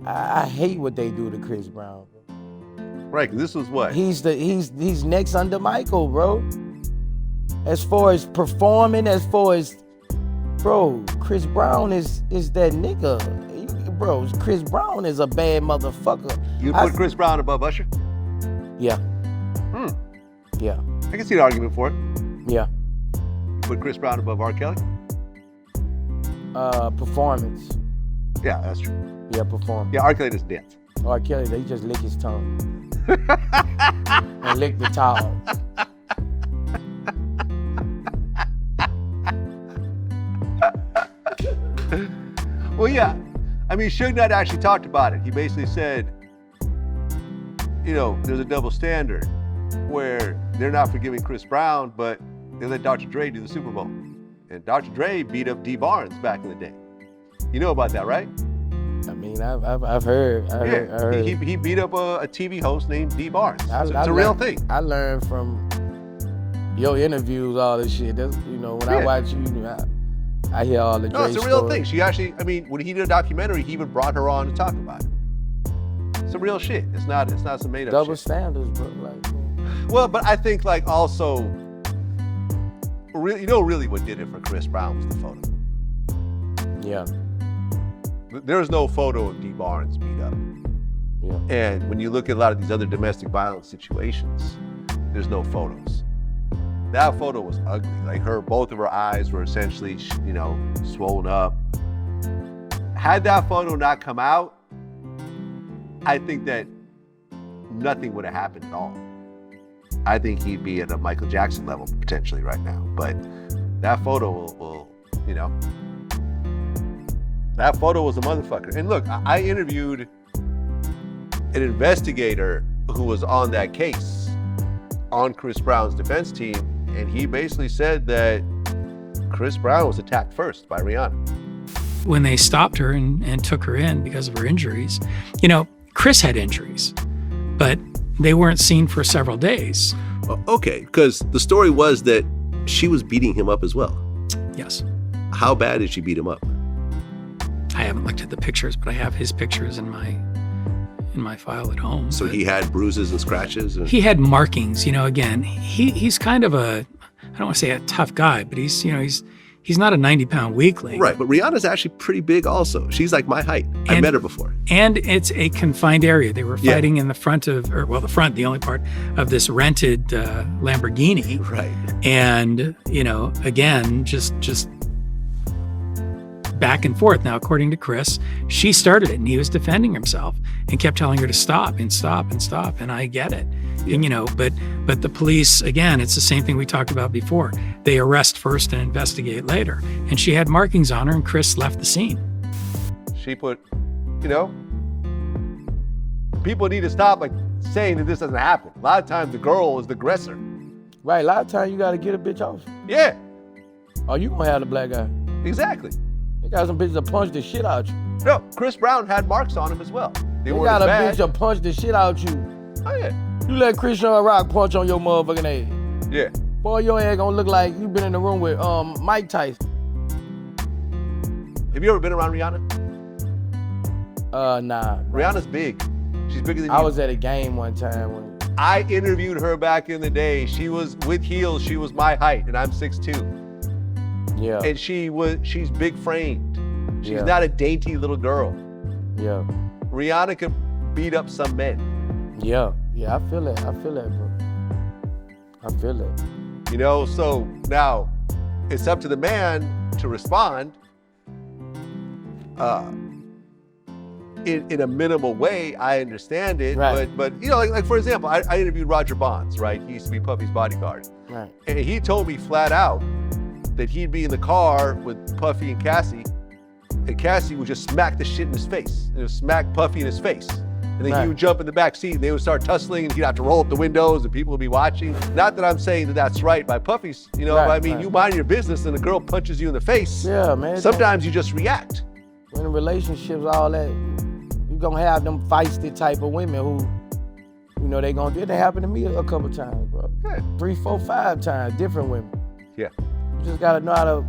I hate what they do to Chris Brown. Right, 'cause this was what? He's next under Michael, bro. As far as performing, bro, Chris Brown is that nigga. Bro, Chris Brown is a bad motherfucker. You put Chris Brown above Usher? Yeah. Yeah. I can see the argument for it. Yeah. You put Chris Brown above R. Kelly? Performance. Yeah, that's true. Yeah, performance. Yeah, R. Kelly doesn't dance. R. Kelly, they just lick his tongue. And lick the towel. Well, yeah. I mean, Suge Knight actually talked about it. He basically said, you know, there's a double standard where they're not forgiving Chris Brown, but they let Dr. Dre do the Super Bowl. And Dr. Dre beat up D. Barnes back in the day. You know about that, right? I mean, I've heard. I heard. He beat up a TV host named D. Barnes. It's a real thing. I learned from your interviews, all this shit. That's, you know, when I watch you, I hear all the Dre it's a real stories. thing. She actually, I mean, when he did a documentary, he even brought her on to talk about it. It's some real shit. It's not some made up double shit. standards, bro. Like, well, but I think like also, really, you know, really what did it for Chris Brown was the photo. yeah. There's no photo of D. Barnes beat up. Yeah. And when you look at a lot of these other domestic violence situations, there's no photos. That photo was ugly. Like both of her eyes were essentially, you know, swollen up. Had that photo not come out, I think that nothing would have happened at all. I think he'd be at a Michael Jackson level potentially right now. But that photo will you know, that photo was a motherfucker. And look, I interviewed an investigator who was on that case on Chris Brown's defense team, and he basically said that Chris Brown was attacked first by Rihanna. When they stopped her and took her in because of her injuries, you know, Chris had injuries, but they weren't seen for several days. Okay, because the story was that she was beating him up as well. Yes. How bad did she beat him up? I haven't looked at the pictures, but I have his pictures in my file at home. So he had bruises and scratches? He had markings, you know, again, he's kind of I don't want to say a tough guy, but he's not a 90-pound weakling. Right, but Rihanna's actually pretty big also. She's like my height. I met her before. And it's a confined area. They were fighting in the front, the only part of this rented Lamborghini. Right. And, you know, again, just back and forth. Now, according to Chris, she started it and he was defending himself and kept telling her to stop and stop and stop. And I get it. Yeah. And, you know, but the police, again, it's the same thing we talked about before. They arrest first and investigate later. And she had markings on her and Chris left the scene. She put, you know, people need to stop like saying that this doesn't happen. A lot of times the girl is the aggressor. Right, a lot of times you gotta get a bitch off. Yeah. Oh, you gonna have the black guy. Exactly. They got some bitches that punch the shit out you. No, Chris Brown had marks on him as well. They got a bad. bitch that punch the shit out you. Oh yeah. You let Christian Rock punch on your motherfucking head. Yeah. Boy, your head gonna look like you been in the room with Mike Tyson. Have you ever been around Rihanna? Nah. Rihanna's big. She's bigger than you. I was at a game one time when I interviewed her back in the day. She was with heels. She was my height, and I'm 6'2". Yeah. And she's big framed. She's Yeah. not a dainty little girl. Yeah. Rihanna could beat up some men. Yeah. Yeah, I feel that. I feel that, bro. I feel that. You know, so now it's up to the man to respond in a minimal way. I understand it, Right. but you know, like for example, I interviewed Roger Bonds, right? He used to be Puffy's bodyguard. Right. And he told me flat out that he'd be in the car with Puffy and Cassie, and Cassie would just smack the shit in his face. And it would smack Puffy in his face. And then he would jump in the back seat and they would start tussling and he'd have to roll up the windows and people would be watching. Not that I'm saying that that's right by Puffy's, you know, but I mean, you mind your business and a girl punches you in the face. Yeah, man. Sometimes you just react. When in relationships, all that, you gonna have them feisty type of women who, you know, they gonna do it. They happened to me a couple times, bro. Yeah. 3, 4, 5 times, different women. Yeah. You just gotta know how to,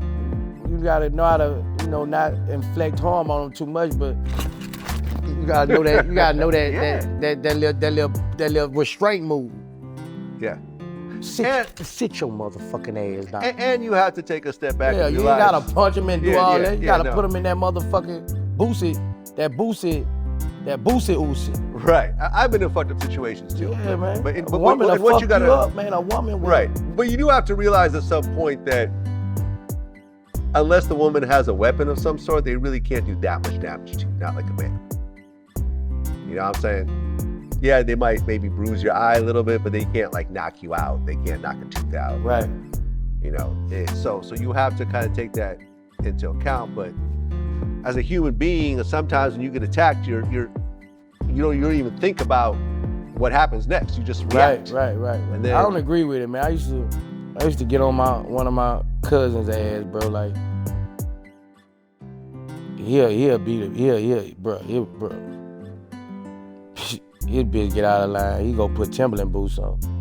you know, not inflict harm on them too much, but You gotta know that. You gotta know that Yeah. that little restraint move. Yeah. Sit your motherfucking ass down. And you have to take a step back Yeah, and you realize. ain't gotta punch him and do all that. You gotta no. put him in that motherfucking Boosie oosie. Right. I've been in fucked up situations too. Yeah, man. But A woman will what fuck you gotta, you up, man. A woman will. right. But you do have to realize at some point that unless the woman has a weapon of some sort, they really can't do that much damage to you, not like a man. You know what I'm saying? Yeah, they might maybe bruise your eye a little bit, but they can't like knock you out. They can't knock a tooth out. Right. You know, so you have to kind of take that into account. But as a human being, sometimes when you get attacked, you don't even think about what happens next. You just react. Right. And then, I don't agree with it, man. I used to get on one of my cousins' ass, bro. Like, he'll beat it. Bro. His bitch get out of line. He go put Timberland boots on.